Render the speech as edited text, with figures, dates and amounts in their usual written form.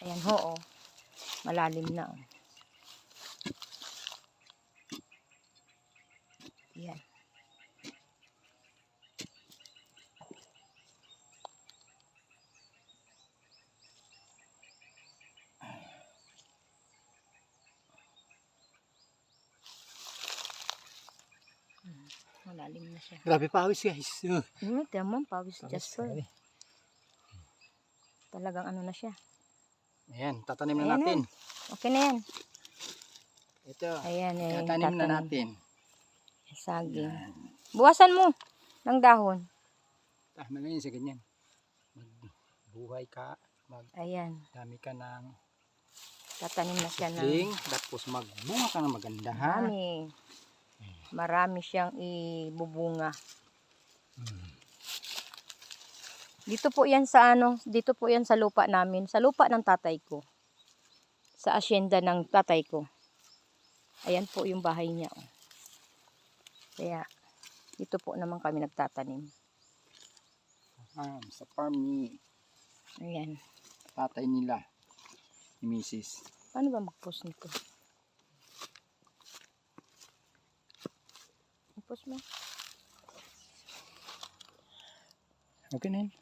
Ayan ho, oh. Malalim na. Oh. Ayan. Malalim na siya. Grabe pawis guys. Tiyan mo, pawis Jasper. Grabe. Talagang ano na siya. Ayan, tatanim na Ayan natin. Okay na yan. Ito, Ayan, tatanim na natin. Saging. Ayan. Buwasan mo ng dahon. Magaling sa ganyan. Magbuhay ka, Ayan. dami ka ng Tatanim na siya ng ling, tapos magbunga ka ng maganda ha. Marami siyang ibubunga. Dito po yan sa dito po yan sa lupa namin, sa lupa ng tatay ko. Sa asyenda ng tatay ko. Ayan po yung bahay niya. Oh. Kaya dito po naman kami nagtatanim. Sa farm ni Ayan. tatay nila, ni Mrs. Paano ba mag-post nito? Mag-post mo. Okay na yun.